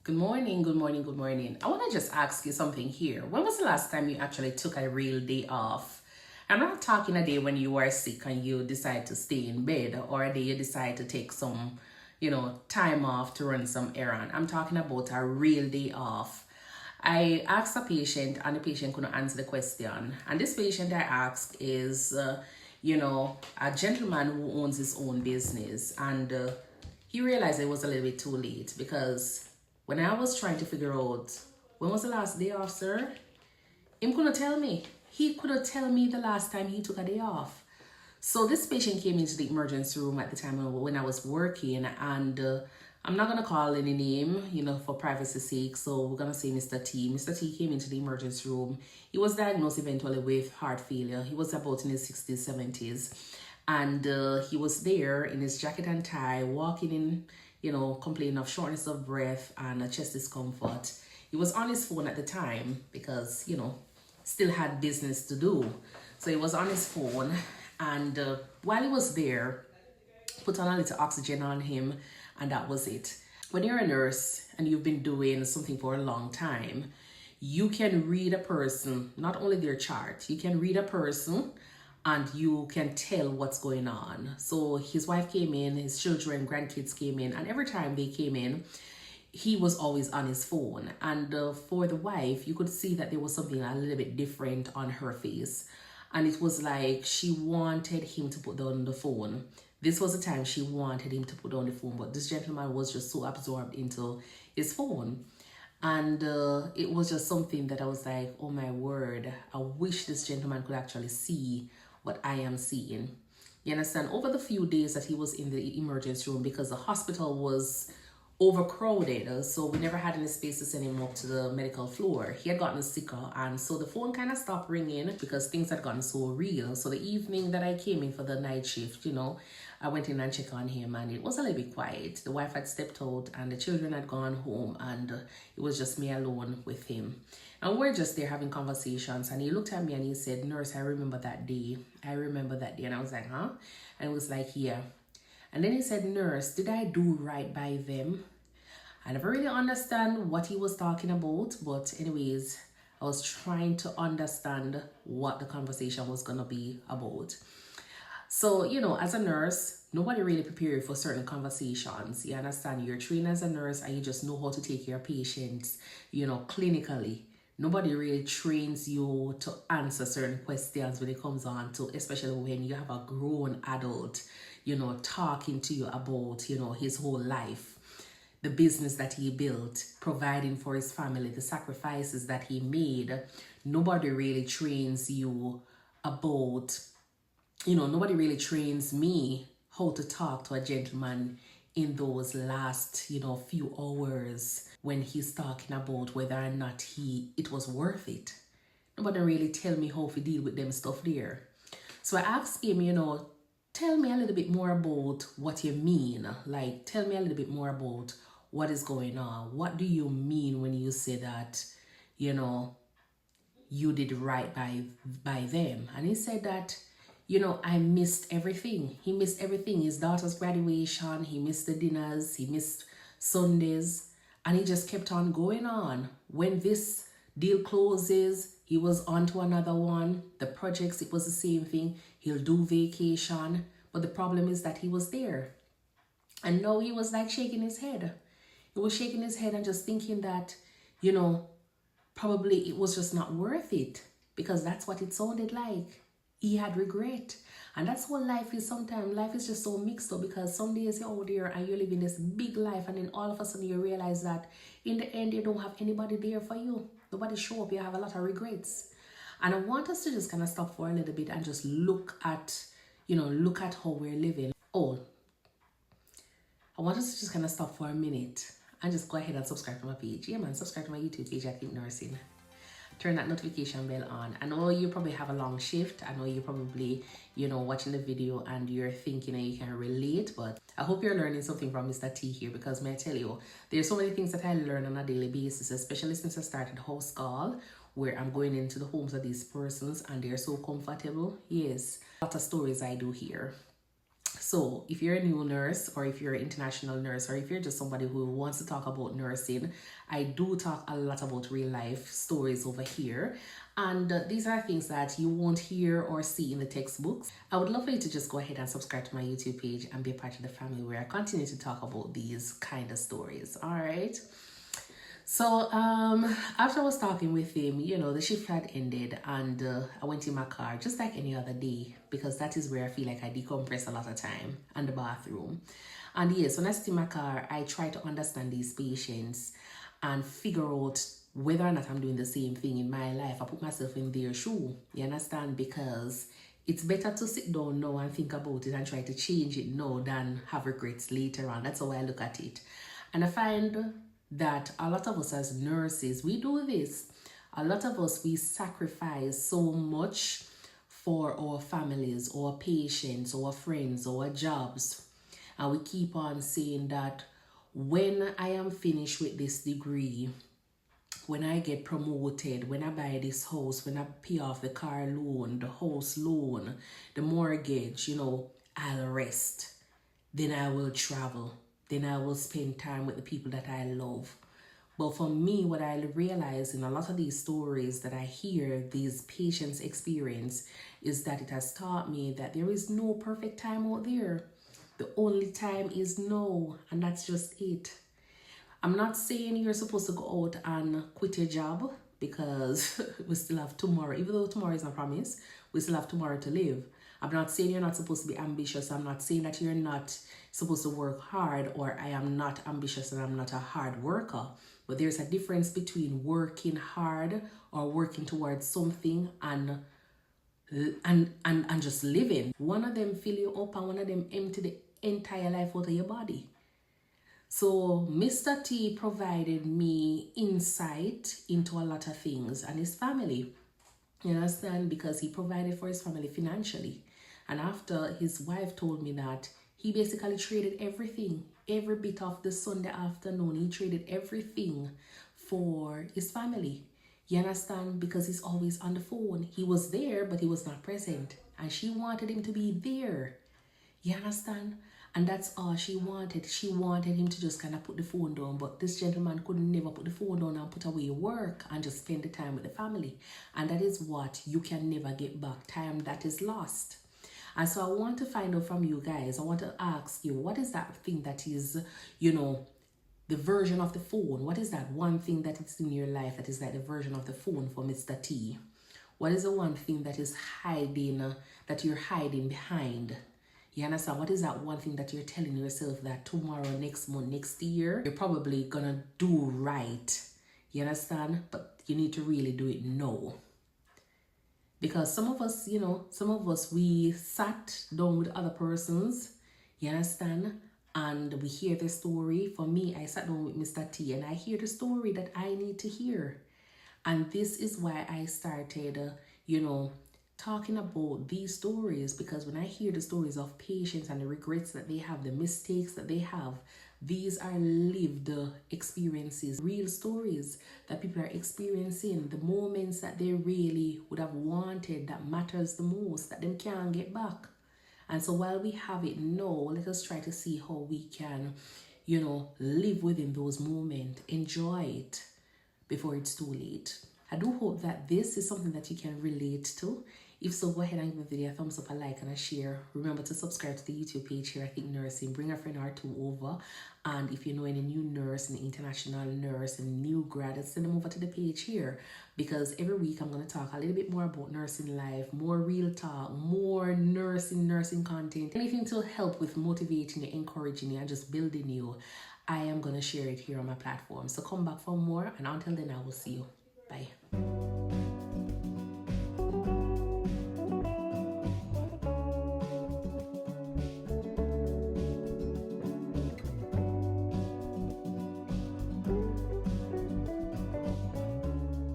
Good morning, good morning, good morning. I want to just ask you something here. When was the last time you actually took a real day off? I'm not talking a day when you are sick and you decide to stay in bed, or a day you decide to take some, time off to run some errand. I'm talking about a real day off. I asked a patient and the patient couldn't answer the question. And this patient I asked is, a gentleman who owns his own business. And he realized it was a little bit too late because when I was trying to figure out when was the last day off, sir, him couldn't tell me. He couldn't tell me the last time he took a day off. So this patient came into the emergency room at the time when I was working, and I'm not gonna call any name, for privacy's sake. So we're gonna say Mr. T. Mr. T came into the emergency room. He was diagnosed eventually with heart failure. He was about in his 60s, 70s, and he was there in his jacket and tie, walking in, complaining of shortness of breath and chest discomfort. He was on his phone at the time because, still had business to do. So he was on his phone, and while he was there, put on a little oxygen on him, and that was it. When you're a nurse and you've been doing something for a long time, you can read a person, not only their chart, you can read a person and you can tell what's going on. So his wife came in, his children, grandkids came in, and every time they came in, he was always on his phone. And for the wife, you could see that there was something a little bit different on her face. And it was like she wanted him to put down the phone. This was the time she wanted him to put down the phone, but this gentleman was just so absorbed into his phone. And it was just something that I was like, oh my word, I wish this gentleman could actually see what I am seeing. You understand? Over the few days that he was in the emergency room, because the hospital was overcrowded, so we never had any space to send him up to the medical floor. He had gotten sicker, and so the phone kind of stopped ringing because things had gotten so real. So the evening that I came in for the night shift, I went in and checked on him, and it was a little bit quiet. The wife had stepped out and the children had gone home, and it was just me alone with him. And we're just there having conversations, and he looked at me and he said, "Nurse, I remember that day. I remember that day." And I was like, "Huh?" And it was like, "Yeah." And then he said, "Nurse, did I do right by them?" I never really understand what he was talking about, but anyways, I was trying to understand what the conversation was going to be about. So, as a nurse, nobody really prepares you for certain conversations. You understand? You're trained as a nurse and you just know how to take care of patients, clinically. Nobody really trains you to answer certain questions when it comes on to, especially when you have a grown adult, talking to you about, his whole life, the business that he built, providing for his family, the sacrifices that he made. Nobody really trains you about, nobody really trains me how to talk to a gentleman in those last, few hours when he's talking about whether or not it was worth it. Nobody really tell me how to deal with them stuff there. So I asked him, tell me a little bit more about what you mean. Like, tell me a little bit more about what is going on. What do you mean when you say that, you did right by them? And he said that, I missed everything. He missed everything. His daughter's graduation, he missed the dinners, he missed Sundays, and he just kept on going on. When this deal closes, he was on to another one. The projects, it was the same thing. He'll do vacation, but the problem is that he was there. And now he was like shaking his head. He was shaking his head and just thinking that, probably it was just not worth it, because that's what it sounded like. He had regret. And that's what life is sometimes. Life is just so mixed up, because some days you're out there and you're living this big life, and then all of a sudden you realize that in the end you don't have anybody there for you. Nobody show up. You have a lot of regrets. And I want us to just kind of stop for a little bit and just look at how we're living. Oh, I want us to just kind of stop for a minute and just go ahead and subscribe to my page. Yeah, man, subscribe to my YouTube page at Keep Nursing. Turn that notification bell on. I know you probably have a long shift. I know you're probably, watching the video and you're thinking and you can relate, but I hope you're learning something from Mr. T here, because may I tell you, there's so many things that I learn on a daily basis, especially since I started House Call, where I'm going into the homes of these persons and they're so comfortable. Yes, a lot of stories I do here. So if you're a new nurse, or if you're an international nurse, or if you're just somebody who wants to talk about nursing, I do talk a lot about real life stories over here. And these are things that you won't hear or see in the textbooks. I would love for you to just go ahead and subscribe to my YouTube page and be a part of the family where I continue to talk about these kind of stories. All right. So after I was talking with him, the shift had ended, and I went in my car just like any other day, because that is where I feel like I decompress a lot of time, and the bathroom. And yes, when I sit in my car, I try to understand these patients and figure out whether or not I'm doing the same thing in my life. I put myself in their shoe, you understand? Because it's better to sit down now and think about it and try to change it now than have regrets later on. That's how I look at it. And I find that a lot of us as nurses, we do this. A lot of us, we sacrifice so much for our families, our patients, our friends, our jobs. And we keep on saying that when I am finished with this degree, when I get promoted, when I buy this house, when I pay off the car loan, the house loan, the mortgage, I'll rest. Then I will travel. Then I will spend time with the people that I love. But for me, what I realize in a lot of these stories that I hear, these patients experience, is that it has taught me that there is no perfect time out there. The only time is now, and that's just it. I'm not saying you're supposed to go out and quit your job, because we still have tomorrow. Even though tomorrow is not promised, we still have tomorrow to live. I'm not saying you're not supposed to be ambitious. I'm not saying that you're not supposed to work hard, or I am not ambitious and I'm not a hard worker. But there's a difference between working hard or working towards something and just living. One of them fill you up and one of them empty the entire life out of your body. So Mr. T provided me insight into a lot of things, and his family. You understand? Because he provided for his family financially. And after his wife told me that, he basically traded everything, every bit of the Sunday afternoon, he traded everything for his family. You understand? Because he's always on the phone. He was there, but he was not present. And she wanted him to be there. You understand? And that's all she wanted. She wanted him to just kind of put the phone down. But this gentleman could never put the phone down and put away work and just spend the time with the family. And that is what you can never get back. Time that is lost. And so I want to find out from you guys. I want to ask you, what is that thing that is, the version of the phone? What is that one thing that is in your life that is like the version of the phone for Mr. T? What is the one thing that is hiding, that you're hiding behind? You understand? What is that one thing that you're telling yourself that tomorrow, next month, next year, you're probably gonna do right? You understand? But you need to really do it now. Because some of us, we sat down with other persons, you understand? And we hear the story. For me, I sat down with Mr. T and I hear the story that I need to hear. And this is why I started, talking about these stories, because when I hear the stories of patients and the regrets that they have, the mistakes that they have, these are lived experiences, real stories that people are experiencing, the moments that they really would have wanted, that matters the most, that them can't get back. And so while we have it now, let us try to see how we can, live within those moments, enjoy it before it's too late. I do hope that this is something that you can relate to. If so, go ahead and give the video a thumbs up, a like, and a share. Remember to subscribe to the YouTube page here, I Think Nursing. Bring a friend or two over. And if you know any new nurse, an international nurse, and new grad, send them over to the page here. Because every week I'm going to talk a little bit more about nursing life, more real talk, more nursing content. Anything to help with motivating you, encouraging you, and just building you. I am going to share it here on my platform. So come back for more. And until then, I will see you. Bye.